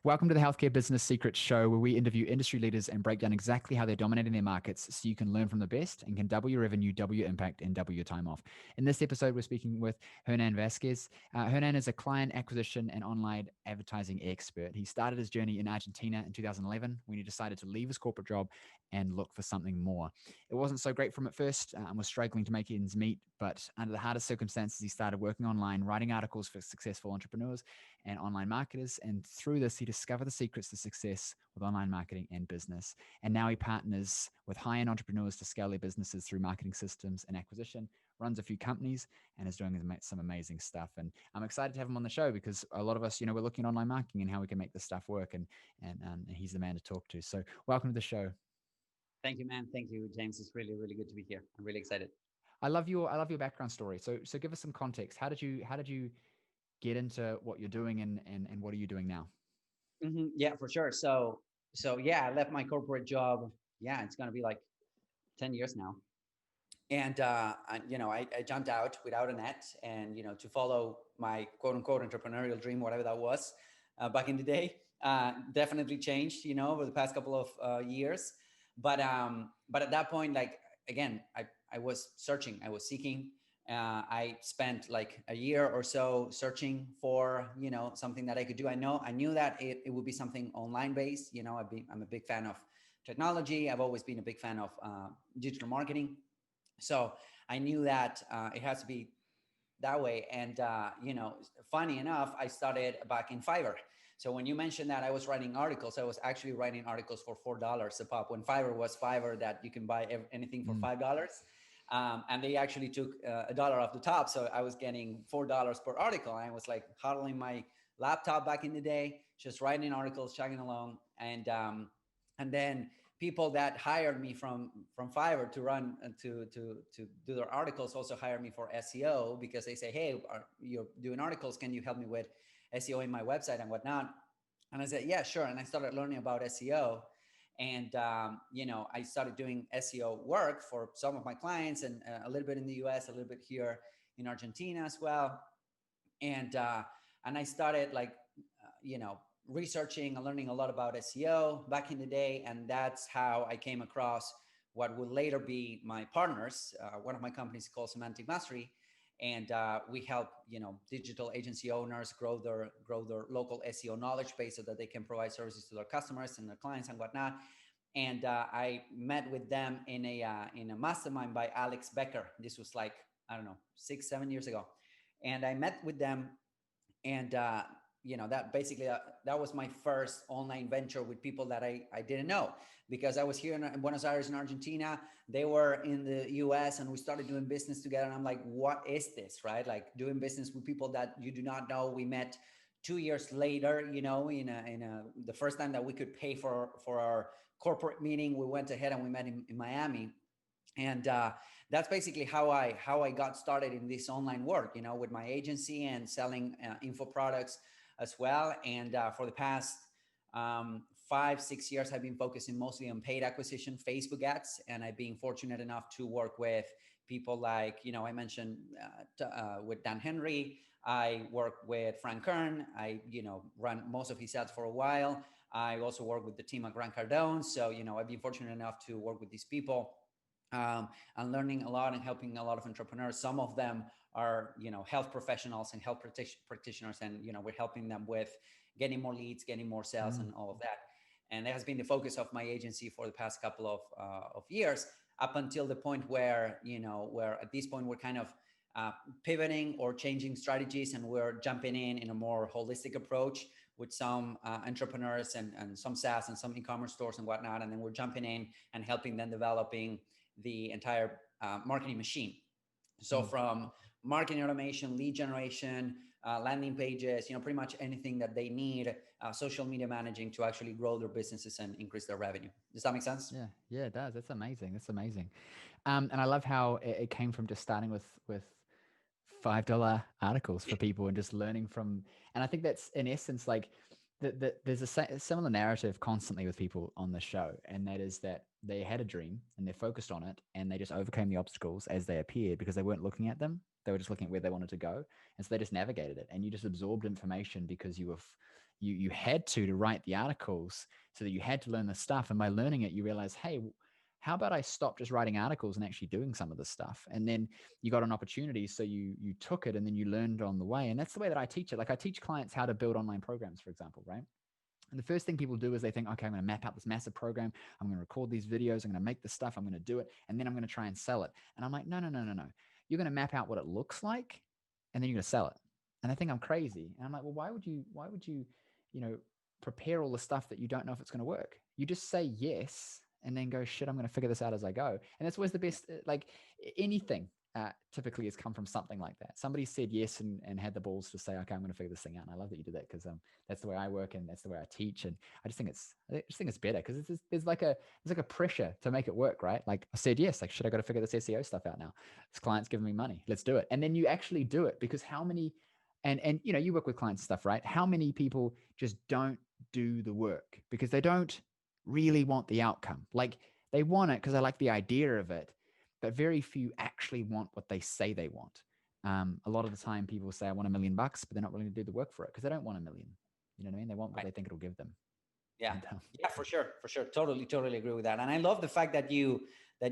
Welcome to the Healthcare Business Secrets Show, where we interview industry leaders and break down exactly how they're dominating their markets so you can learn from the best and can double your revenue, double your impact, and double your time off. In this episode, we're speaking with Hernan Vazquez. Hernan is a client acquisition and online advertising expert. He started his journey in Argentina in 2011 when he decided to leave his corporate job and look for something more. It wasn't so great for him at first and was struggling to make ends meet, but under the hardest circumstances, he started working online, writing articles for successful entrepreneurs and online marketers. And through this, he discovered the secrets to success with online marketing and business. And now he partners with high-end entrepreneurs to scale their businesses through marketing systems and acquisition, runs a few companies, and is doing some amazing stuff. And I'm excited to have him on the show because a lot of us, we're looking at online marketing and how we can make this stuff work. And he's the man to talk to. So welcome to the show. Thank you, man. Thank you, James. It's really, really good to be here. I'm really excited. I love your background story. So give us some context. How did you get into what you're doing and what are you doing now? Yeah, for sure. So yeah, I left my corporate job. Yeah, it's gonna be like 10 years now. And I jumped out without a net, and to follow my quote unquote entrepreneurial dream, whatever that was, back in the day. Definitely changed, over the past couple of years. But at that point, like again, I was searching, I was seeking. I spent like a year or so searching for something that I could do. I knew that it would be something online based. I'm a big fan of technology. I've always been a big fan of digital marketing. So I knew that it has to be that way. And funny enough, I started back in Fiverr. So when you mentioned that I was writing articles, I was actually writing articles for $4 a pop. When Fiverr was Fiverr, that you can buy anything for $5. And they actually took a dollar off the top. So I was getting $4 per article. And I was like huddling my laptop back in the day, just writing articles, chugging along. And then people that hired me from Fiverr to run to do their articles also hired me for SEO, because they say, hey, you're doing articles. Can you help me with SEO in my website and whatnot? And I said, yeah, sure. And I started learning about SEO. And, I started doing SEO work for some of my clients, and a little bit in the US, a little bit here in Argentina as well. And I started researching and learning a lot about SEO back in the day. And that's how I came across what would later be my partners. One of my companies is called Semantic Mastery. And we help, digital agency owners grow their local SEO knowledge base so that they can provide services to their customers and their clients and whatnot. And I met with them in a mastermind by Alex Becker. This was like, I don't know, 6-7 years ago. And I met with them, and that basically that was my first online venture with people that I didn't know, because I was here in Buenos Aires in Argentina. They were in the US, and we started doing business together. And I'm like, what is this, right? Like doing business with people that you do not know. We met 2 years later, the first time that we could pay for our corporate meeting. We went ahead and we met in Miami. And that's basically how I got started in this online work, with my agency and selling info products as well. And for the past 5-6 years, I've been focusing mostly on paid acquisition, Facebook ads. And I've been fortunate enough to work with people like, I mentioned with Dan Henry. I work with Frank Kern. I, run most of his ads for a while. I also work with the team at Grant Cardone. So, I've been fortunate enough to work with these people. And learning a lot and helping a lot of entrepreneurs. Some of them are, health professionals and health practitioners. And, we're helping them with getting more leads, getting more sales and all of that. And that has been the focus of my agency for the past couple of years, up until the point where, where at this point we're kind of pivoting or changing strategies, and we're jumping in a more holistic approach with some entrepreneurs and some SaaS and some e-commerce stores and whatnot. And then we're jumping in and helping them developing the entire marketing machine. So from marketing automation, lead generation, landing pages, pretty much anything that they need, social media managing to actually grow their businesses and increase their revenue. Does that make sense? Yeah, it does. That's amazing. That's amazing. And I love how it came from just starting with $5 articles for people and just learning from, and I think that's in essence, like there's a similar narrative constantly with people on the show. And that is that they had a dream and they're focused on it, and they just overcame the obstacles as they appeared because they weren't looking at them. They were just looking at where they wanted to go. And so they just navigated it, and you just absorbed information because you you had to write the articles, so that you had to learn the stuff. And by learning it, you realize, hey, how about I stop just writing articles and actually doing some of this stuff? And then you got an opportunity, so you took it, and then you learned on the way. And that's the way that I teach it. Like, I teach clients how to build online programs, for example, right? And the first thing people do is they think, okay, I'm going to map out this massive program. I'm going to record these videos. I'm going to make the stuff. I'm going to do it. And then I'm going to try and sell it. And I'm like, no, no, no, no, no. You're going to map out what it looks like, and then you're going to sell it. And they think I'm crazy. And I'm like, well, why would you, prepare all the stuff that you don't know if it's going to work? You just say yes, and then go, shit, I'm going to figure this out as I go. And that's always the best, like anything. Typically has come from something like that. Somebody said yes and had the balls to say, okay, I'm going to figure this thing out. And I love that you did that, because that's the way I work, and that's the way I teach. And I just think it's better, because there's like a pressure to make it work, right? Like, I said yes, like, shit, I got to figure this SEO stuff out now. This client's giving me money, let's do it. And then you actually do it, because how many, and you work with clients and stuff, right? How many people just don't do the work because they don't really want the outcome? Like, they want it because they like the idea of it, but very few actually want what they say they want. A lot of the time people say, I want $1 million, but they're not willing to do the work for it, because they don't want 1 million. You know what I mean? They want what they think it'll give them. Yeah. And, Yeah, for sure. For sure. Totally agree with that. And I love the fact that you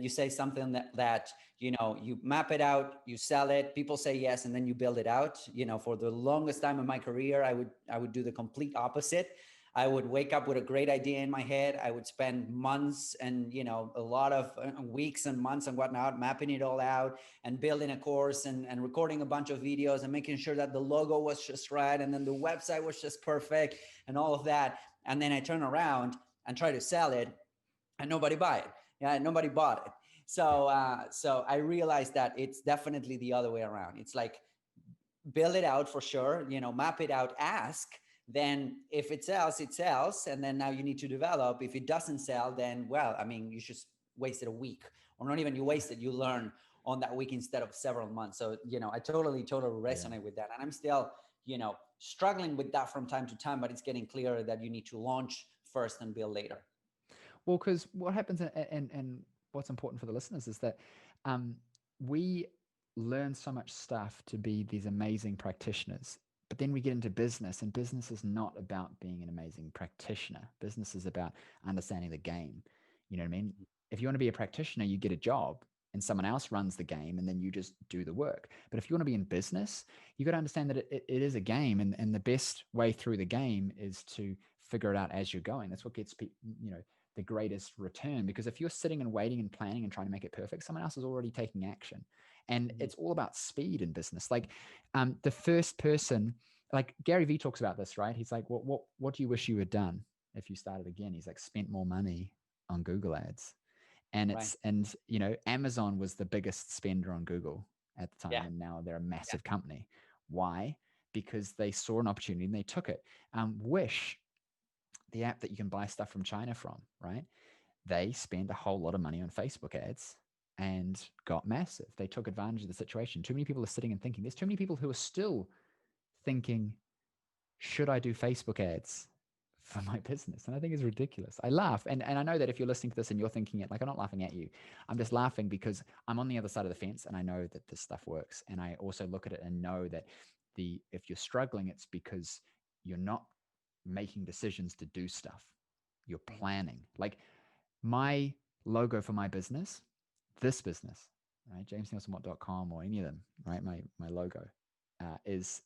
say something that, you map it out, you sell it, people say yes, and then you build it out. For the longest time in my career, I would do the complete opposite. I would wake up with a great idea in my head. I would spend months and, a lot of weeks and months and whatnot, mapping it all out and building a course and recording a bunch of videos and making sure that the logo was just right. And then the website was just perfect and all of that. And then I turn around and try to sell it, and nobody buy it. Yeah, nobody bought it. So I realized that it's definitely the other way around. It's like, build it out for sure, map it out, ask. Then if it sells, it sells. And then now you need to develop. If it doesn't sell, then, well, I mean, you just wasted a week, or not even you wasted, you learn on that week instead of several months. So, I totally resonate with that. And I'm still, struggling with that from time to time, but it's getting clearer that you need to launch first and build later. Well, because what happens, and what's important for the listeners, is that we learn so much stuff to be these amazing practitioners, but then we get into business, and business is not about being an amazing practitioner. Business is about understanding the game. You know what I mean? If you want to be a practitioner, you get a job and someone else runs the game, and then you just do the work. But if you want to be in business, you got to understand that it is a game, and the best way through the game is to figure it out as you're going. That's what gets people, the greatest return. Because if you're sitting and waiting and planning and trying to make it perfect, someone else is already taking action. And it's all about speed in business. Like the first person, like Gary Vee talks about this, right? He's like, what do you wish you had done if you started again? He's like, spent more money on Google ads. And it's, right. And Amazon was the biggest spender on Google at the time. Yeah. And now they're a massive company. Why? Because they saw an opportunity and they took it. Wish, the app that you can buy stuff from China from, right? They spend a whole lot of money on Facebook ads and got massive. They took advantage of the situation. Too many people are sitting and thinking. There's too many people who are still thinking, should I do Facebook ads for my business? And I think it's ridiculous. I laugh. And I know that if you're listening to this and you're thinking it, like, I'm not laughing at you. I'm just laughing because I'm on the other side of the fence, and I know that this stuff works. And I also look at it and know that if you're struggling, it's because you're not making decisions to do stuff. You're planning. Like my logo for my business, this business, right? JamesNielsenWatt.com or any of them, right? My logo is,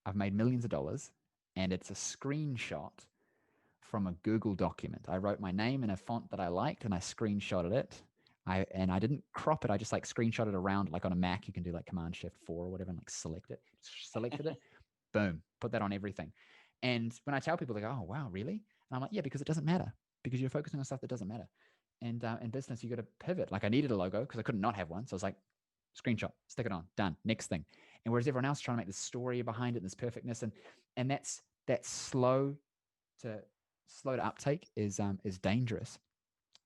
I've made millions of dollars, and it's a screenshot from a Google document. I wrote my name in a font that I liked, and I screenshotted it. I didn't crop it. I just like screenshotted around, like on a Mac, you can do like Command-Shift-4 or whatever, and like select it. Selected it, boom, put that on everything. And when I tell people, they go, oh, wow, really? And I'm like, yeah, because it doesn't matter, because you're focusing on stuff that doesn't matter. And in business, you got to pivot. Like I needed a logo because I couldn't not have one. So I was like, screenshot, stick it on, done, next thing. And whereas everyone else trying to make this story behind it, this perfectness, and that's that slow to uptake is dangerous.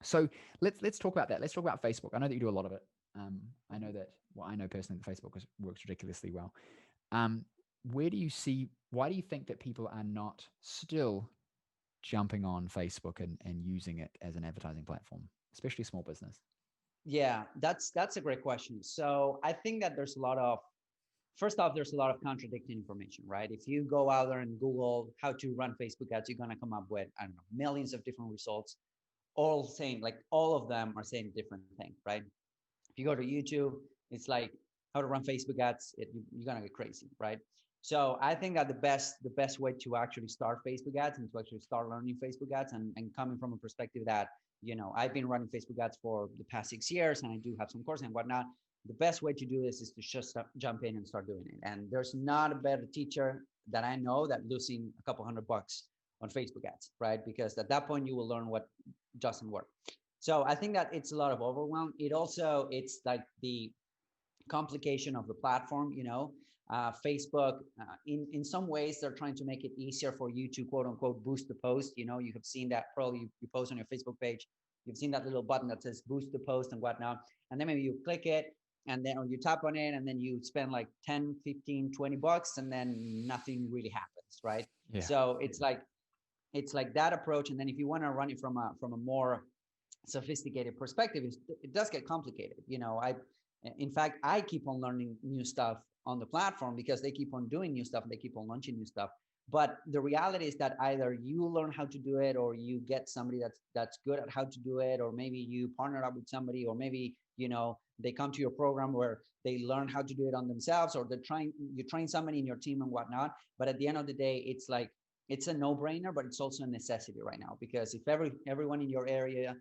So let's talk about that. Let's talk about Facebook. I know that you do a lot of it. I know that, well, I know personally that Facebook works ridiculously well. Why do you think that people are not still jumping on Facebook and using it as an advertising platform, especially small business? Yeah, that's a great question. So I think that there's a lot of first off, there's a lot of contradicting information, right? If you go out there and Google how to run Facebook ads, you're going to come up with, I don't know, millions of different results, all saying, like, all of them are saying different thing, right? If you go to YouTube, it's like how to run Facebook ads. You're going to get crazy, right? So I think that the best way to actually start Facebook ads and to actually start learning Facebook ads, and coming from a perspective that, I've been running Facebook ads for the past 6 years, and I do have some courses and whatnot. The best way to do this is to just jump in and start doing it. And there's not a better teacher that I know that losing a couple $100 on Facebook ads, right? Because at that point you will learn what doesn't work. So I think that it's a lot of overwhelm. It's like the complication of the platform. Facebook, in some ways, they're trying to make it easier for you to quote unquote boost the post. You have seen that, probably you post on your Facebook page, you've seen that little button that says boost the post and whatnot, and then maybe you click it, and then, or you tap on it, and then you spend like 10, 15, $20, and then nothing really happens, right? Yeah. So it's like that approach. And then if you want to run it from a more sophisticated perspective, it does get complicated. In fact, I keep on learning new stuff on the platform because they keep on doing new stuff and they keep on launching new stuff. But the reality is that either you learn how to do it, or you get somebody that's good at how to do it, or maybe you partner up with somebody, or maybe they come to your program where they learn how to do it on themselves, or you train somebody in your team and whatnot. But at the end of the day, it's a no-brainer, but it's also a necessity right now, because if everyone in your area,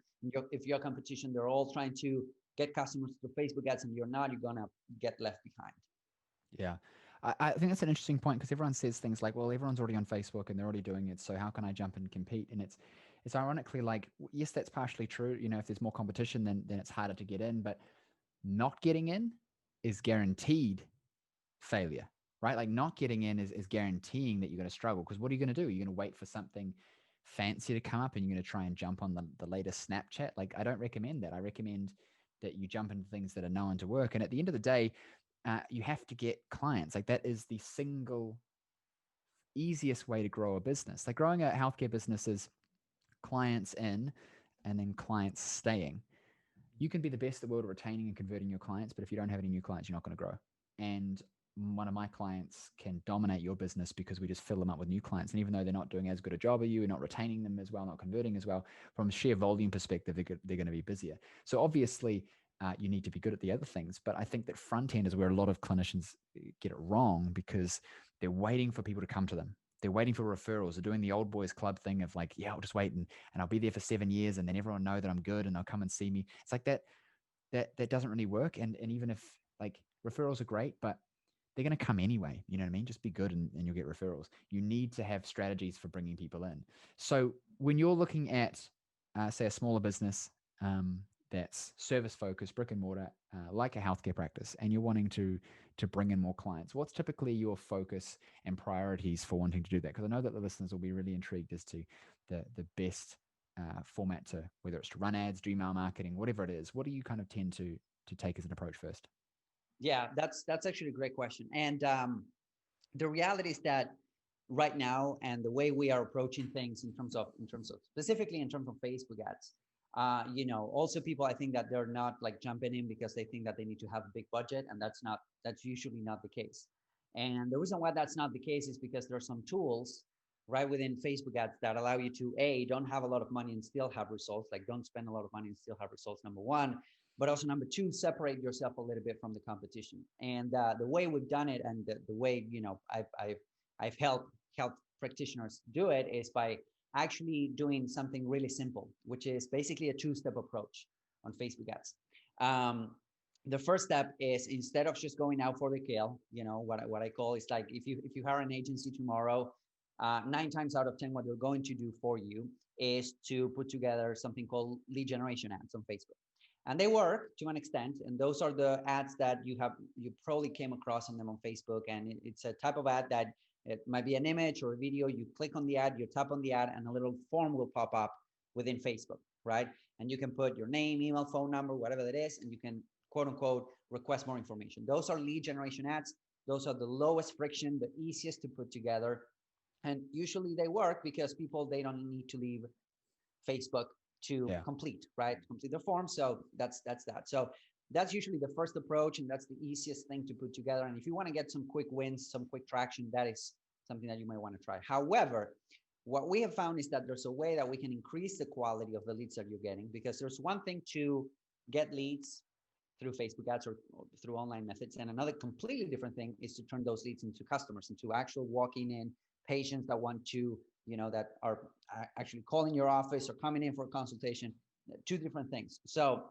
if your competition, they're all trying to get customers to Facebook ads and you're not, you're gonna get left behind. Yeah. I think that's an interesting point, because everyone says things like, well, everyone's already on Facebook and they're already doing it, so how can I jump and compete? And it's ironically like, yes, that's partially true. If there's more competition, then it's harder to get in, but not getting in is guaranteed failure, right? Like, not getting in is guaranteeing that you're going to struggle, because what are you going to do? You're going to wait for something fancy to come up and you're going to try and jump on the latest Snapchat. Like, I don't recommend that. I recommend that you jump into things that are known to work. And at the end of the day, you have to get clients. Like, that is the single easiest way to grow a business. Like, growing a healthcare business is clients in and then clients staying. You can be the best in the world at retaining and converting your clients, but if you don't have any new clients, you're not going to grow. And one of my clients can dominate your business because we just fill them up with new clients. And even though they're not doing as good a job as you, not retaining them as well, not converting as well, from a sheer volume perspective, they're going to be busier. So obviously, you need to be good at the other things. But I think that front end is where a lot of clinicians get it wrong, because they're waiting for people to come to them. They're waiting for referrals. They're doing the old boys club thing of like, yeah, I'll just wait and I'll be there for 7 years and then everyone know that I'm good and they'll come and see me. It's like that doesn't really work. And even if, like, referrals are great, but they're going to come anyway. You know what I mean? Just be good and you'll get referrals. You need to have strategies for bringing people in. So when you're looking at, say, a smaller business that's service focused, brick and mortar, like a healthcare practice, and you're wanting to bring in more clients, what's typically your focus and priorities for wanting to do that? Because I know that the listeners will be really intrigued as to the best format to, whether it's to run ads, do email marketing, whatever it is. What do you kind of tend to take as an approach first? Yeah, that's actually a great question. And the reality is that right now, and the way we are approaching things in terms of specifically in terms of Facebook ads, also people, I think that they're not like jumping in because they think that they need to have a big budget, and that's usually not the case. And the reason why that's not the case is because there are some tools right within Facebook ads that allow you to, don't have a lot of money and still have results. Like, don't spend a lot of money and still have results, number one. But also, number two, separate yourself a little bit from the competition. And the way we've done it, and the way I've helped practitioners do it, is by actually doing something really simple, which is basically a two-step approach on Facebook ads. The first step is, instead of just going out for the kill, what I call is, like, if you hire an agency tomorrow, 9 times out of 10, what they're going to do for you is to put together something called lead generation ads on Facebook. And they work to an extent. And those are the ads that you probably came across on them on Facebook. And it's a type of ad that it might be an image or a video. You click on the ad, you tap on the ad, and a little form will pop up within Facebook, right? And you can put your name, email, phone number, whatever that is, and you can, quote unquote, request more information. Those are lead generation ads. Those are the lowest friction, the easiest to put together. And usually they work because people, they don't need to leave Facebook to complete, right? Complete the form. So that's that. So that's usually the first approach, and that's the easiest thing to put together. And if you want to get some quick wins, some quick traction, that is something that you might want to try. However, what we have found is that there's a way that we can increase the quality of the leads that you're getting, because there's one thing to get leads through Facebook ads or through online methods, and another completely different thing is to turn those leads into customers, into actual walking in patients that want to, that are actually calling your office or coming in for a consultation. Two different things. So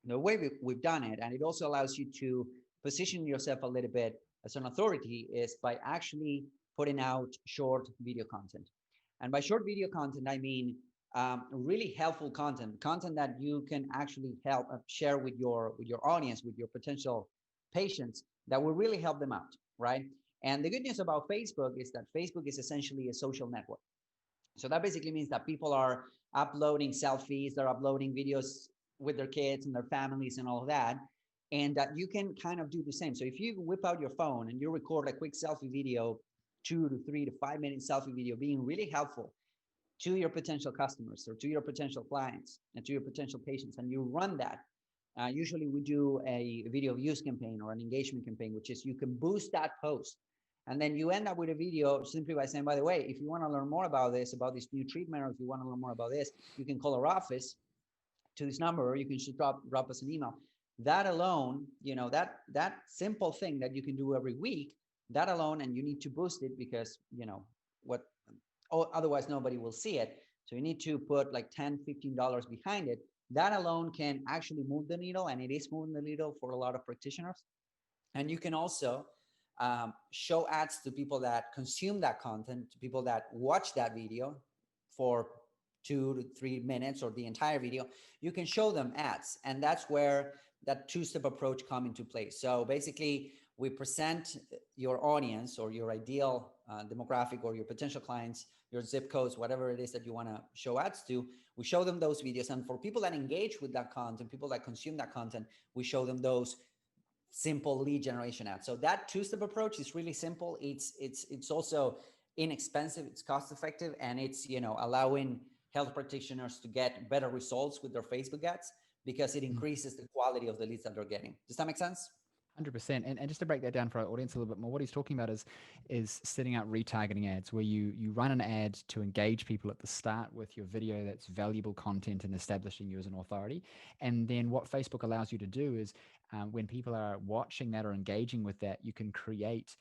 the way we've done it, and it also allows you to position yourself a little bit as an authority, is by actually putting out short video content. And by short video content, I mean really helpful content that you can actually help share with your audience, with your potential patients, that will really help them out, right? And the good news about Facebook is that Facebook is essentially a social network. So that basically means that people are uploading selfies, they're uploading videos with their kids and their families and all of that. And that you can kind of do the same. So if you whip out your phone and you record a quick selfie video, 2 to 3 to 5 minute selfie video, being really helpful to your potential customers or to your potential clients and to your potential patients, and you run that. Usually we do a video views campaign or an engagement campaign, which is you can boost that post. And then you end up with a video simply by saying, by the way, if you want to learn more about this new treatment, or if you want to learn more about this, you can call our office to this number, or you can just drop us an email. That alone, that simple thing that you can do every week, that alone, and you need to boost it because, otherwise nobody will see it. So you need to put like $10, $15 behind it. That alone can actually move the needle, and it is moving the needle for a lot of practitioners. And you can also show ads to people that consume that content, to people that watch that video for 2 to 3 minutes or the entire video. You can show them ads, and that's where that two-step approach come into play. So basically, we present your audience or your ideal demographic or your potential clients, your zip codes, whatever it is that you want to show ads to. We show them those videos, and for people that engage with that content, people that consume that content, we show them those simple lead generation ads. So that two-step approach is really simple. It's also inexpensive, it's cost effective, and it's allowing health practitioners to get better results with their Facebook ads because it increases the quality of the leads that they're getting. Does that make sense? 100%. And just to break that down for our audience a little bit more, what he's talking about is setting out retargeting ads, where you run an ad to engage people at the start with your video that's valuable content and establishing you as an authority. And then what Facebook allows you to do is when people are watching that or engaging with that, you can create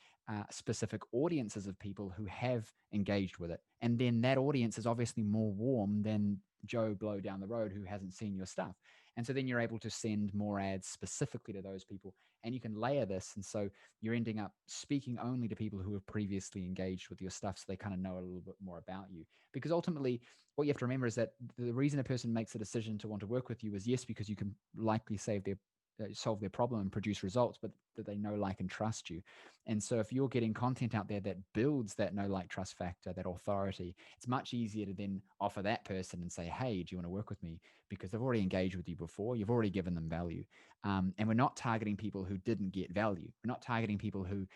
specific audiences of people who have engaged with it. And then that audience is obviously more warm than Joe Blow down the road who hasn't seen your stuff. And so then you're able to send more ads specifically to those people, and you can layer this. And so you're ending up speaking only to people who have previously engaged with your stuff, so they kind of know a little bit more about you. Because ultimately, what you have to remember is that the reason a person makes a decision to want to work with you is, yes, because you can likely solve their problem and produce results, but that they know, like, and trust you. And so if you're getting content out there that builds that know, like, trust factor, that authority, it's much easier to then offer that person and say, hey, do you want to work with me? Because they've already engaged with you before. You've already given them value. And we're not targeting people who didn't get value. We're not targeting people who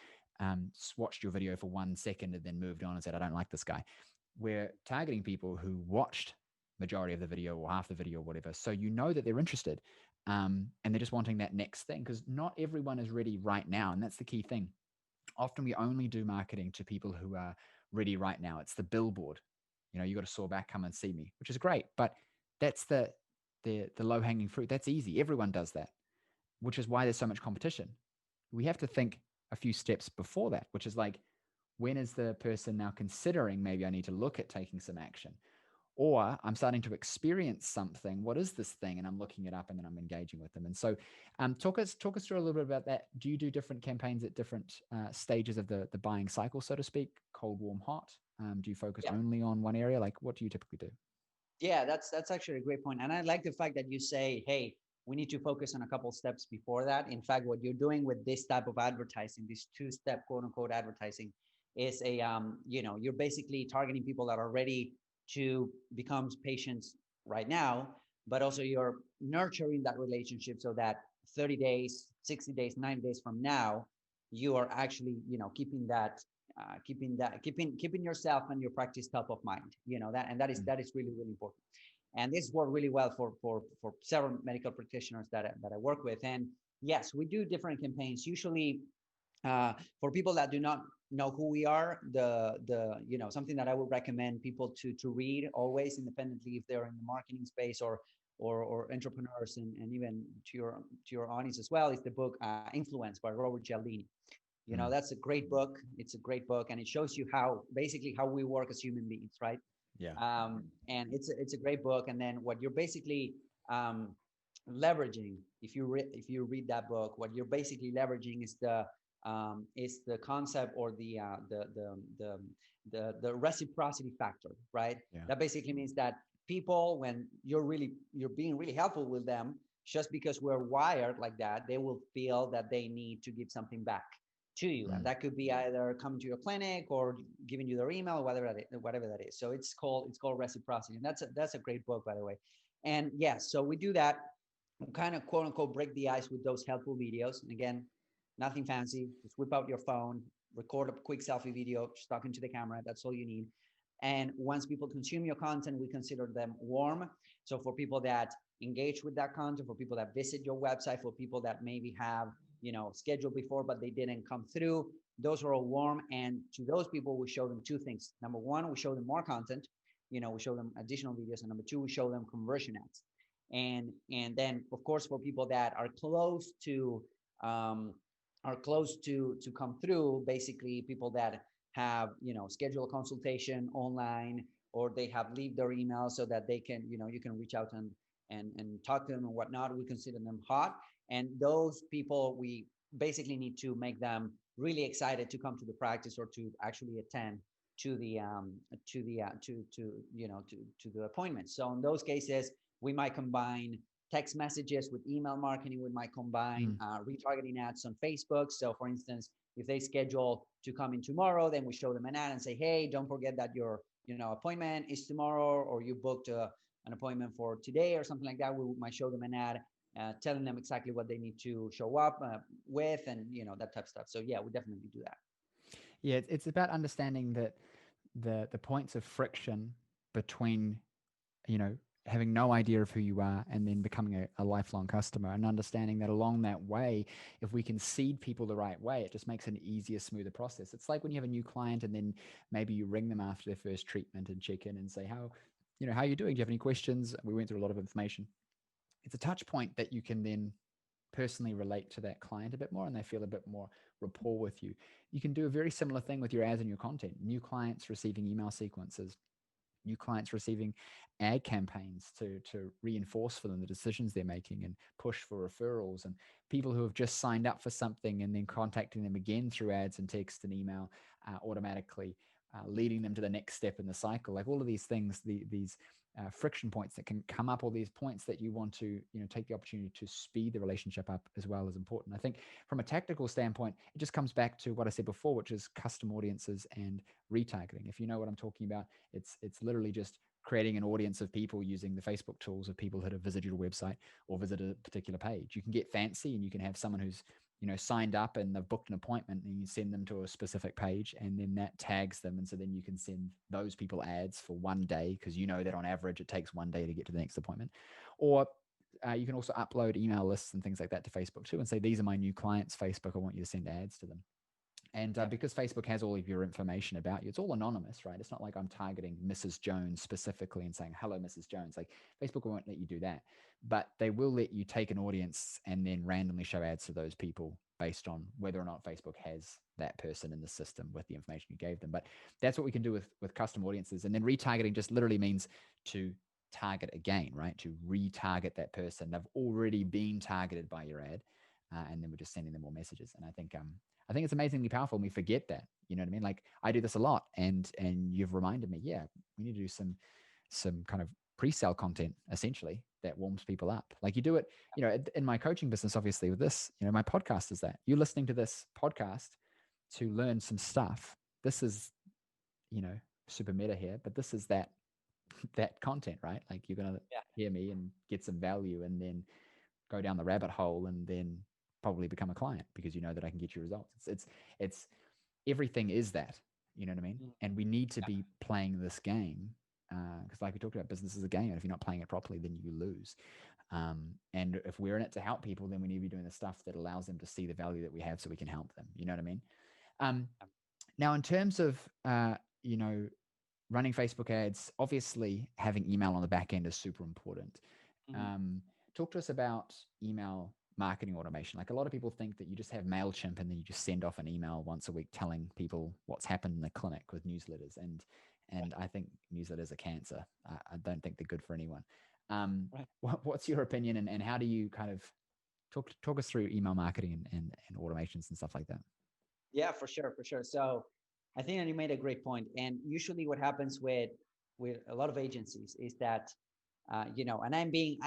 watched your video for 1 second and then moved on and said, I don't like this guy. We're targeting people who watched majority of the video or half the video or whatever. So you know that they're interested. And they're just wanting that next thing, because not everyone is ready right now. And that's the key thing. Often we only do marketing to people who are ready right now. It's the billboard. You got a sore back, come and see me, which is great. But that's the low hanging fruit. That's easy. Everyone does that, which is why there's so much competition. We have to think a few steps before that, which is like, when is the person now considering, maybe I need to look at taking some action? Or I'm starting to experience something. What is this thing? And I'm looking it up, and then I'm engaging with them. And so talk us through a little bit about that. Do you do different campaigns at different stages of the buying cycle, so to speak? Cold, warm, hot? Do you focus only on one area? Like, what do you typically do? Yeah, that's actually a great point. And I like the fact that you say, hey, we need to focus on a couple steps before that. In fact, what you're doing with this type of advertising, this two-step quote unquote advertising, is you're basically targeting people that are ready to become patients right now, but also you're nurturing that relationship so that 30 days, 60 days, 90 days from now, you are actually, keeping yourself and your practice top of mind, that is really, really important. And this worked really well for several medical practitioners that I work with. And Yes, we do different campaigns. Usually, for people that do not know who we are, the something that I would recommend people to read always independently if they're in the marketing space or entrepreneurs and even to your audience as well is the book Influence by Robert Cialdini. Mm. That's a great book. It's a great book, and it shows you how basically how we work as human beings, right? Yeah. And it's a great book. And then what you're basically leveraging, if you read that book, what you're basically leveraging is the concept or the reciprocity factor, right? Yeah. That basically means that people, when you're being really helpful with them, just because we're wired like that, they will feel that they need to give something back to you, and Mm. that could be either coming to your clinic or giving you their email, whatever that is. So it's called reciprocity, and that's a great book, by the way. And yes, so we do that, kind of quote unquote break the ice with those helpful videos. And again, nothing fancy. Just whip out your phone, record a quick selfie video, just talking to the camera. That's all you need. And once people consume your content, we consider them warm. So for people that engage with that content, for people that visit your website, for people that maybe have scheduled before but they didn't come through, those are all warm. And to those people, we show them two things. Number one, we show them more content. We show them additional videos, and number two, we show them conversion ads. And then of course for people that um, are close to come through, basically people that have schedule a consultation online, or they have leave their email so that they can you can reach out and talk to them and whatnot. We consider them hot, and those people we basically need to make them really excited to come to the practice or to actually attend to the appointment. So in those cases, we might combine text messages with email marketing. We might combine Mm. retargeting ads on Facebook. So for instance, if they schedule to come in tomorrow, then we show them an ad and say, hey, don't forget that your appointment is tomorrow, or you booked an appointment for today or something like that. We might show them an ad telling them exactly what they need to show up with, and that type of stuff. So yeah, we definitely do that. Yeah, it's about understanding that the points of friction between, you know, having no idea of who you are and then becoming a lifelong customer, and understanding that along that way, if we can seed people the right way, it just makes an easier, smoother process. It's like when you have a new client and then maybe you ring them after their first treatment and check in and say, how are you doing? Do you have any questions? We went through a lot of information. It's a touch point that you can then personally relate to that client a bit more, and they feel a bit more rapport with you. You can do a very similar thing with your ads and your content. New clients receiving email sequences, new clients receiving ad campaigns to reinforce for them the decisions they're making and push for referrals, and people who have just signed up for something and then contacting them again through ads and text and email automatically, leading them to the next step in the cycle. Like all of these things, these friction points that can come up, or these points that you want to take the opportunity to speed the relationship up as well, is important. I think from a tactical standpoint, it just comes back to what I said before, which is custom audiences and retargeting. If you know what I'm talking about, it's literally just creating an audience of people using the Facebook tools of people that have visited your website or visited a particular page. You can get fancy and you can have someone who's signed up and they've booked an appointment, and you send them to a specific page, and then that tags them. And so then you can send those people ads for one day, because you know that on average it takes one day to get to the next appointment. Or you can also upload email lists and things like that to Facebook too, and say, these are my new clients, Facebook, I want you to send ads to them. And Yeah. because Facebook has all of your information about you, it's all anonymous, right? It's not like I'm targeting Mrs. Jones specifically and saying, hello, Mrs. Jones. Like Facebook won't let you do that, but they will let you take an audience and then randomly show ads to those people based on whether or not Facebook has that person in the system with the information you gave them. But that's what we can do with custom audiences. And then retargeting just literally means to target again, right? To retarget that person. They've already been targeted by your ad. And then we're just sending them more messages. And I think it's amazingly powerful, and we forget that. You know what I mean? Like I do this a lot, and you've reminded me, yeah, we need to do some kind of pre-sale content essentially that warms people up. Like you do it, in my coaching business, obviously with this, my podcast is that you're listening to this podcast to learn some stuff. This is, super meta here, but this is that content, right? Like you're going to Yeah. hear me and get some value, and then go down the rabbit hole, and then probably become a client because you know that I can get you results. It's everything is that, you know what I mean? Mm. And we need to Yeah. be playing this game because, like we talked about, business is a game, and if you're not playing it properly, then you lose. And if we're in it to help people, then we need to be doing the stuff that allows them to see the value that we have so we can help them. You know what I mean? Um, Now, in terms of, you know, running Facebook ads, obviously having email on the back end is super important. Mhm. Um, Talk to us about email marketing automation. Like a lot of people think that you just have MailChimp and then you just send off an email once a week telling people what's happened in the clinic with newsletters. And I think newsletters are cancer. I don't think they're good for anyone. Right. What's your opinion, and how do you kind of talk us through email marketing and automations and stuff like that? Yeah, for sure, for sure. So I think that you made a great point. And usually, what happens with a lot of agencies is that, and I'm being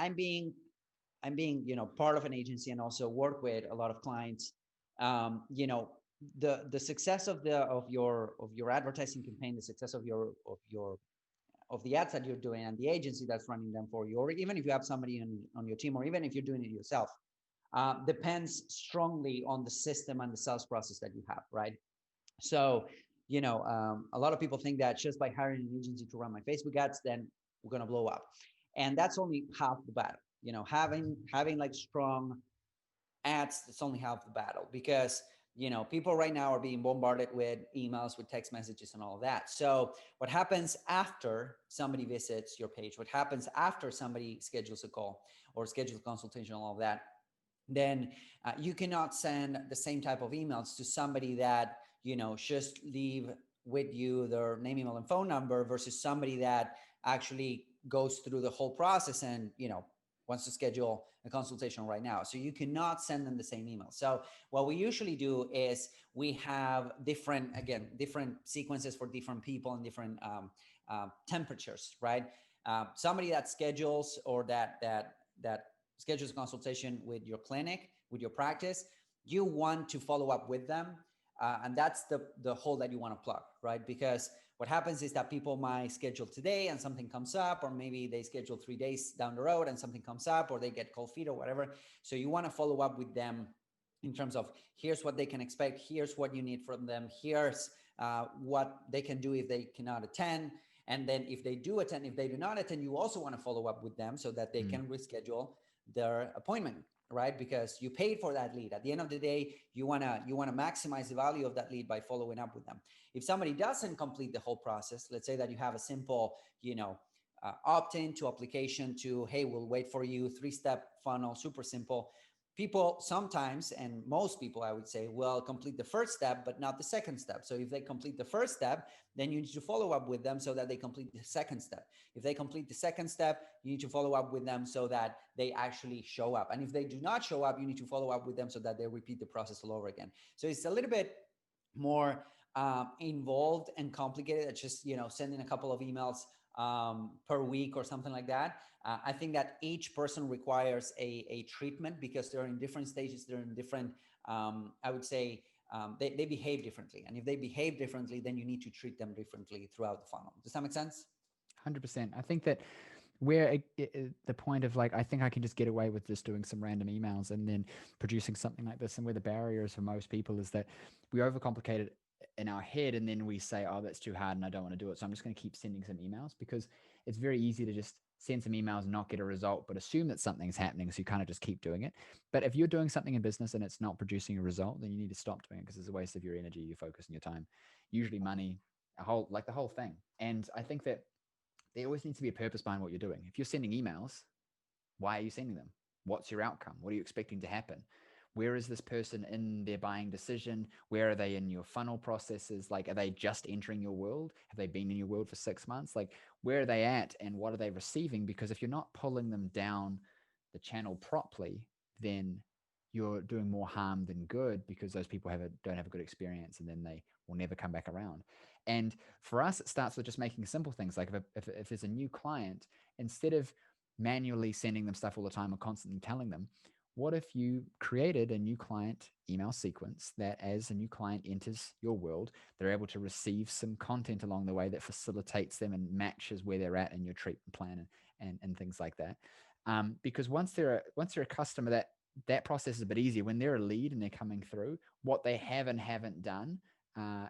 part of an agency and also work with a lot of clients. Um, you know, the success of your advertising campaign, the success of the ads that you're doing, and the agency that's running them for you, or even if you have somebody on your team, or even if you're doing it yourself, depends strongly on the system and the sales process that you have, right? So, a lot of people think that just by hiring an agency to run my Facebook ads, then we're gonna blow up, and that's only half the battle. Having like strong ads, that's only half the battle, because people right now are being bombarded with emails, with text messages, and all of that. So what happens after somebody visits your page, what happens after somebody schedules a call or schedules a consultation, all of that, then you cannot send the same type of emails to somebody that just leave with you their name, email, and phone number, versus somebody that actually goes through the whole process and wants to schedule a consultation right now. So you cannot send them the same email. So what we usually do is we have different sequences for different people and different temperatures, right? Somebody that schedules, or that schedules a consultation with your clinic, with your practice, you want to follow up with them. And that's the hole that you want to plug, right? Because what happens is that people might schedule today and something comes up, or maybe they schedule 3 days down the road and something comes up, or they get cold feet or whatever. So you want to follow up with them in terms of, here's what they can expect, here's what you need from them, here's what they can do if they cannot attend. And then if they do attend, if they do not attend, you also want to follow up with them so that they Mm. can reschedule their appointment, right? Because you paid for that lead. At the end of the day, you wanna maximize the value of that lead by following up with them. If somebody doesn't complete the whole process, let's say that you have a simple, opt-in to application to, hey, we'll wait for you, 3-step funnel, super simple. People sometimes, and most people, I would say, will complete the first step, but not the second step. So if they complete the first step, then you need to follow up with them so that they complete the second step. If they complete the second step, you need to follow up with them so that they actually show up. And if they do not show up, you need to follow up with them so that they repeat the process all over again. So it's a little bit more involved and complicated. It's just sending a couple of emails per week or something like that. I think that each person requires a treatment, because they're in different stages. They're in different, I would say, they behave differently. And if they behave differently, then you need to treat them differently throughout the funnel. Does that make sense? 100%. I think that where the point of like, I think I can just get away with just doing some random emails and then producing something like this. And where the barrier is for most people is that we overcomplicate it in our head, and then we say, oh, that's too hard and I don't want to do it. So I'm just going to keep sending some emails, because it's very easy to just send some emails and not get a result, but assume that something's happening. So you kind of just keep doing it. But if you're doing something in business and it's not producing a result, then you need to stop doing it, because it's a waste of your energy, your focus, and your time, usually money, the whole thing. And I think that there always needs to be a purpose behind what you're doing. If you're sending emails, why are you sending them? What's your outcome? What are you expecting to happen? Where is this person in their buying decision? Where are they in your funnel processes? Like, are they just entering your world? Have they been in your world for 6 months? Like, where are they at and what are they receiving? Because if you're not pulling them down the channel properly, then you're doing more harm than good, because those people don't have a good experience, and then they will never come back around. And for us, it starts with just making simple things. Like if there's a new client, instead of manually sending them stuff all the time or constantly telling them, what if you created a new client email sequence that, as a new client enters your world, they're able to receive some content along the way that facilitates them and matches where they're at in your treatment plan, and things like that. Because once they're a customer, that process is a bit easier. When they're a lead and they're coming through, what they have and haven't done, uh,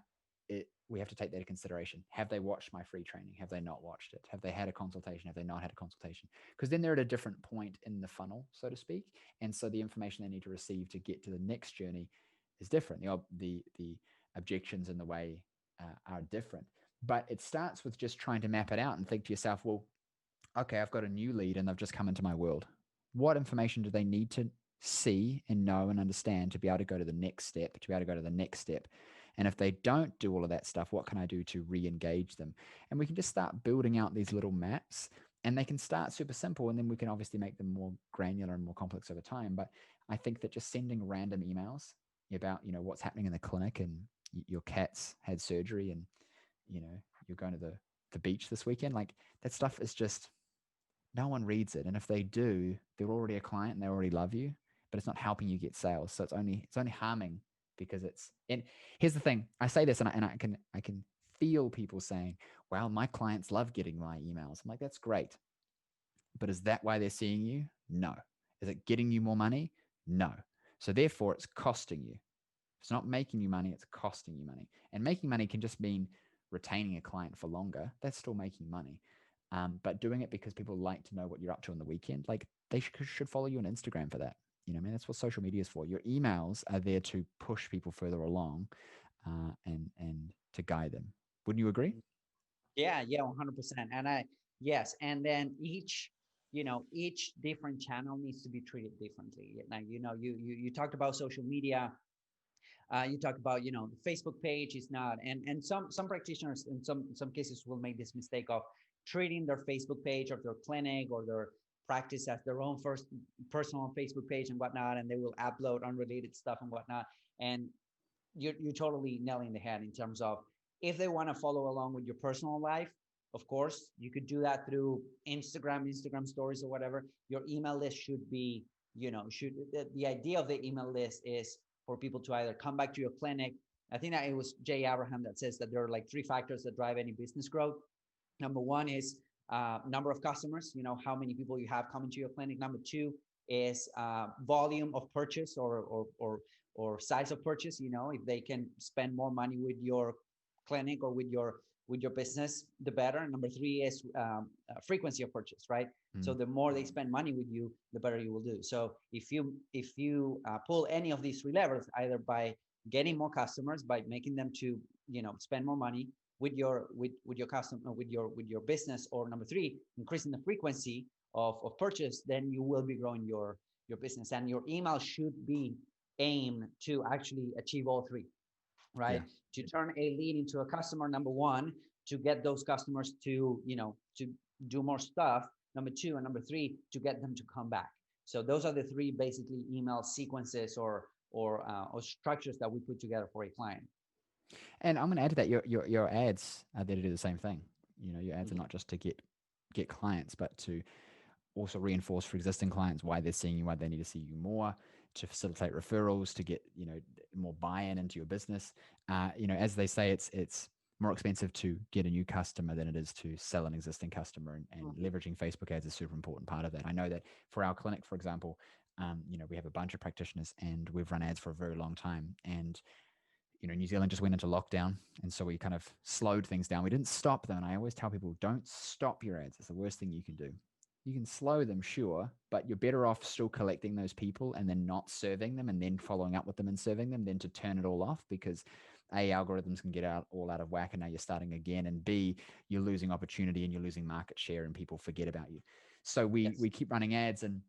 we have to take that into consideration. Have they watched my free training? Have they not watched it? Have they had a consultation? Have they not had a consultation? Because then they're at a different point in the funnel, so to speak. And so the information they need to receive to get to the next journey is different. The objections in the way are different. But it starts with just trying to map it out and think to yourself, well, okay, I've got a new lead and they've just come into my world. What information do they need to see and know and understand to be able to go to the next step, to be able to go to the next step? And if they don't do all of that stuff, what can I do to re-engage them? And we can just start building out these little maps, and they can start super simple, and then we can obviously make them more granular and more complex over time. But I think that just sending random emails about, what's happening in the clinic, and your cat's had surgery, and, you're going to the beach this weekend, like that stuff is just, no one reads it. And if they do, they're already a client and they already love you, but it's not helping you get sales. So it's only harming, because and here's the thing. I say this and I can feel people saying, well, my clients love getting my emails. I'm like, that's great. But is that why they're seeing you? No. Is it getting you more money? No. So therefore it's costing you. It's not making you money, it's costing you money. And making money can just mean retaining a client for longer. That's still making money. But doing it because people like to know what you're up to on the weekend, like they should follow you on Instagram for that. That's what social media is for. Your emails are there to push people further along, and to guide them. Wouldn't you agree? Yeah, 100%. Yes, and then each different channel needs to be treated differently. Now, you talked about social media. You talk about, the Facebook page is not, and some practitioners in some cases will make this mistake of treating their Facebook page or their clinic or their practice as their own first personal Facebook page and whatnot, and they will upload unrelated stuff and whatnot. And you're totally nailing the head in terms of, if they want to follow along with your personal life, of course you could do that through Instagram stories or whatever. Your email list should be, the idea of the email list is for people to either come back to your clinic. I think that it was Jay Abraham that says that there are like 3 factors that drive any business growth. Number 1 is number of customers, how many people you have coming to your clinic. Number 2 is volume of purchase or size of purchase. If they can spend more money with your clinic or with your business, the better. And number 3 is frequency of purchase, right? So the more they spend money with you, the better you will do. So if you pull any of these 3 levers, either by getting more customers, by making them to spend more money with your customer, with your business, or number 3, increasing the frequency of purchase, then you will be growing your business. And your email should be aimed to actually achieve all 3, right? Yeah. To turn a lead into a customer, number 1, to get those customers to to do more stuff, number 2, and number 3, to get them to come back. So those are the 3 basically email sequences or structures that we put together for a client. And I'm going to add to that, your ads are there to do the same thing. Your ads are not just to get clients, but to also reinforce for existing clients why they're seeing you, why they need to see you more, to facilitate referrals, to get more buy-in into your business. As they say, it's more expensive to get a new customer than it is to sell an existing customer, and leveraging Facebook ads is a super important part of that. I know that for our clinic, for example, we have a bunch of practitioners and we've run ads for a very long time, and New Zealand just went into lockdown. And so we kind of slowed things down. We didn't stop them. And I always tell people, don't stop your ads. It's the worst thing you can do. You can slow them, sure, but you're better off still collecting those people and then not serving them and then following up with them and serving them than to turn it all off, because A, algorithms can get all out of whack and now you're starting again. And B, you're losing opportunity and you're losing market share and people forget about you. So we keep running ads, and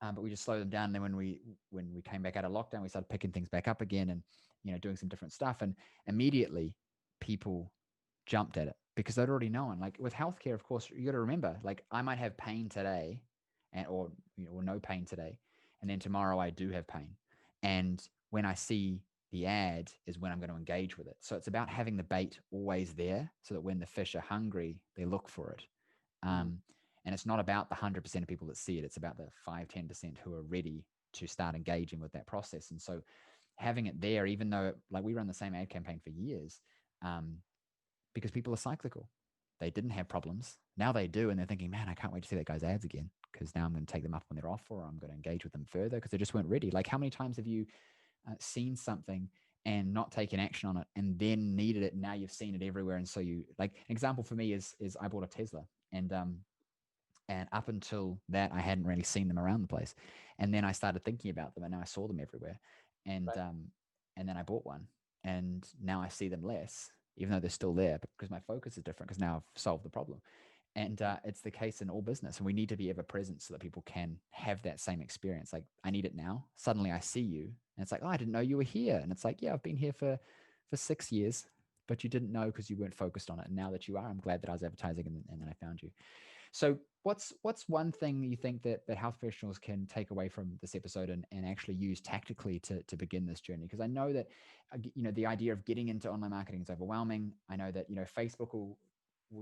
but we just slowed them down. And then when we came back out of lockdown, we started picking things back up again and doing some different stuff. And immediately people jumped at it because they'd already known. Like with healthcare, of course, you got to remember, like I might have pain today, or no pain today, and then tomorrow I do have pain. And when I see the ad is when I'm going to engage with it. So it's about having the bait always there, so that when the fish are hungry, they look for it. And it's not about the 100% of people that see it. It's about the 5-10% who are ready to start engaging with that process. And so having it there, even though like we run the same ad campaign for years, because people are cyclical. They didn't have problems. Now they do. And they're thinking, man, I can't wait to see that guy's ads again, because now I'm going to take them up on their offer, or I'm going to engage with them further, because they just weren't ready. Like how many times have you seen something and not taken action on it and then needed it. And now you've seen it everywhere. And so you like an example for me is I bought a Tesla and up until that, I hadn't really seen them around the place. And then I started thinking about them and now I saw them everywhere. And, Right. and then I bought one and now I see them less, even though they're still there because my focus is different because now I've solved the problem. And it's the case in all business. And we need to be ever present so that people can have that same experience. Like, I need it now. Suddenly I see you. And it's like, oh, I didn't know you were here. And it's like, yeah, I've been here for 6 years, but you didn't know because you weren't focused on it. And now that you are, I'm glad that I was advertising and then I found you. So what's one thing you think that health professionals can take away from this episode and actually use tactically to begin this journey? Because I know that, the idea of getting into online marketing is overwhelming. I know that, Facebook will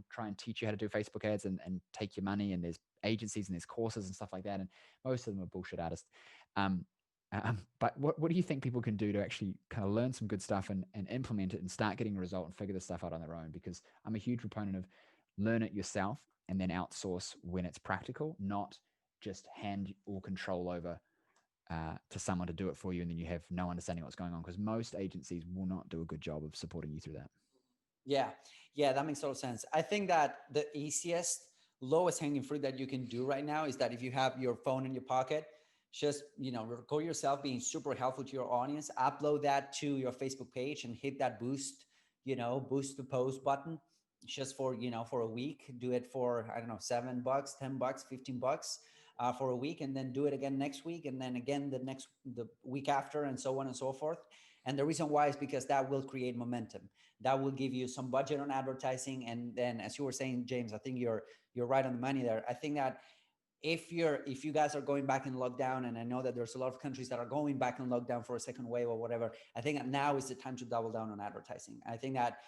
try and teach you how to do Facebook ads and take your money. And there's agencies and there's courses and stuff like that. And most of them are bullshit artists. But what do you think people can do to actually kind of learn some good stuff and implement it and start getting a result and figure this stuff out on their own? Because I'm a huge proponent of learn it yourself and then outsource when it's practical, not just hand all control over to someone to do it for you. And then you have no understanding what's going on, because most agencies will not do a good job of supporting you through that. Yeah. Yeah, that makes total sense. I think that the easiest, lowest hanging fruit that you can do right now is that if you have your phone in your pocket, just, record yourself being super helpful to your audience, upload that to your Facebook page and hit that boost to post button just for a week. Do it for, I don't know, $7, $10, $15 for a week, and then do it again next week. And then again, the week after, and so on and so forth. And the reason why is because that will create momentum. That will give you some budget on advertising. And then, as you were saying, James, I think you're right on the money there. I think that if you guys are going back in lockdown, and I know that there's a lot of countries that are going back in lockdown for a second wave or whatever, I think that now is the time to double down on advertising. I think that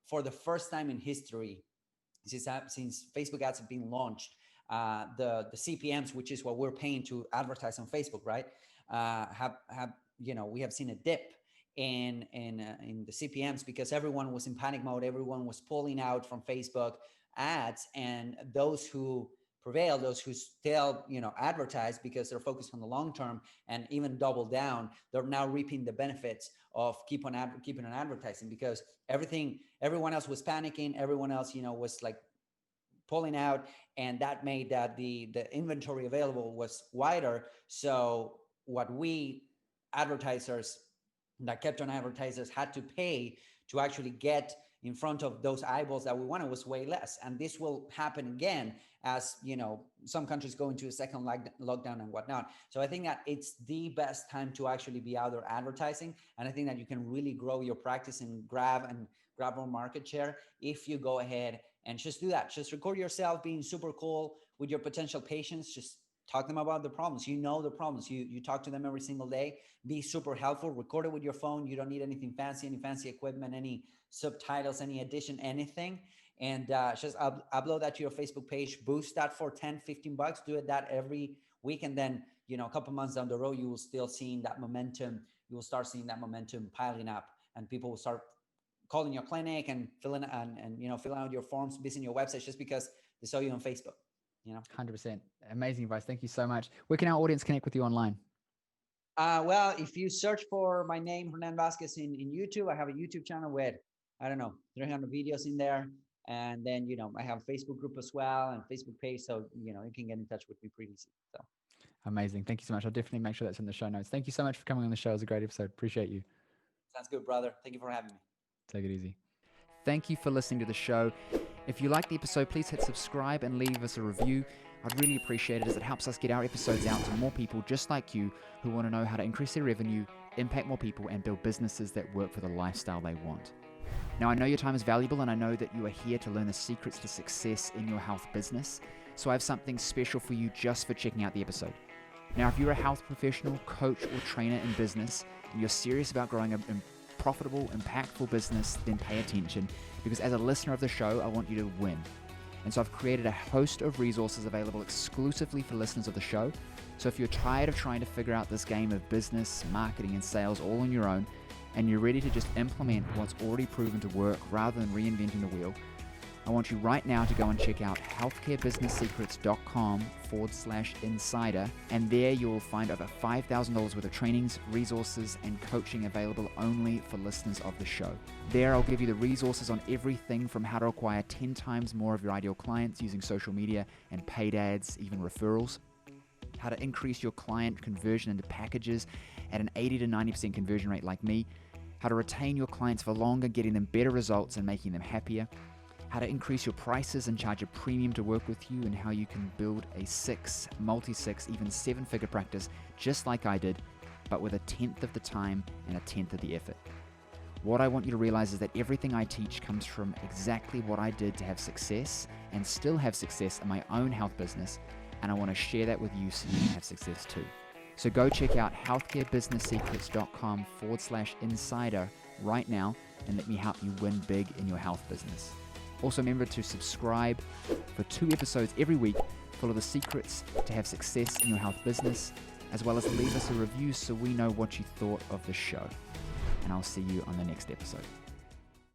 for the first time in history, since Facebook ads have been launched, the CPMs, which is what we're paying to advertise on Facebook, right, we have seen a dip in the CPMs because everyone was in panic mode. Everyone was pulling out from Facebook ads, and those who prevail, those who still advertise because they're focused on the long term and even double down, they're now reaping the benefits of keeping on advertising, because everyone else was panicking, everyone else was like pulling out, and that made that the inventory available was wider. So what we advertisers that kept on advertisers had to pay to actually get in front of those eyeballs that we wanted was way less. And this will happen again as some countries go into a second lockdown and whatnot. So I think that it's the best time to actually be out there advertising. And I think that you can really grow your practice and grab more market share if you go ahead and just do that. Just record yourself being super cool with your potential patients. Just talk to them about the problems. The problems. You talk to them every single day. Be super helpful. Record it with your phone. You don't need anything fancy, any fancy equipment, any subtitles, any addition, anything. And just upload that to your Facebook page. Boost that for $10, $15. Do it that every week. And then, a couple months down the road, you will still seeing that momentum. You will start seeing that momentum piling up, and people will start calling your clinic and filling out your forms, visiting your website just because they saw you on Facebook. 100%. Amazing advice. Thank you so much. Where can our audience connect with you online? Well, if you search for my name, Hernan Vazquez, in YouTube, I have a YouTube channel with, 300 videos in there. And then, I have a Facebook group as well and Facebook page. So, you can get in touch with me pretty easy. So amazing. Thank you so much. I'll definitely make sure that's in the show notes. Thank you so much for coming on the show. It was a great episode. Appreciate you. Sounds good, brother. Thank you for having me. Take it easy. Thank you for listening to the show. If you liked the episode, please hit subscribe and leave us a review. I'd really appreciate it, as it helps us get our episodes out to more people just like you who want to know how to increase their revenue, impact more people, and build businesses that work for the lifestyle they want. Now, I know your time is valuable, and I know that you are here to learn the secrets to success in your health business. So I have something special for you just for checking out the episode. Now, if you're a health professional, coach, or trainer in business, and you're serious about growing a profitable, impactful business, then pay attention, because as a listener of the show, I want you to win. And so I've created a host of resources available exclusively for listeners of the show. So if you're tired of trying to figure out this game of business, marketing, and sales all on your own, and you're ready to just implement what's already proven to work rather than reinventing the wheel, I want you right now to go and check out healthcarebusinesssecrets.com/insider. And there you will find over $5,000 worth of trainings, resources, and coaching available only for listeners of the show. There I'll give you the resources on everything from how to acquire 10 times more of your ideal clients using social media and paid ads, even referrals, how to increase your client conversion into packages at an 80 to 90% conversion rate like me, how to retain your clients for longer, getting them better results and making them happier, how to increase your prices and charge a premium to work with you, and how you can build a multi-six, even 7-figure practice just like I did, but with 1/10 of the time and 1/10 of the effort. What I want you to realize is that everything I teach comes from exactly what I did to have success and still have success in my own health business, and I want to share that with you so you can have success too. So go check out healthcarebusinesssecrets.com/insider right now and let me help you win big in your health business. Also remember to subscribe for 2 episodes every week full of the secrets to have success in your health business, as well as leave us a review so we know what you thought of the show. And I'll see you on the next episode.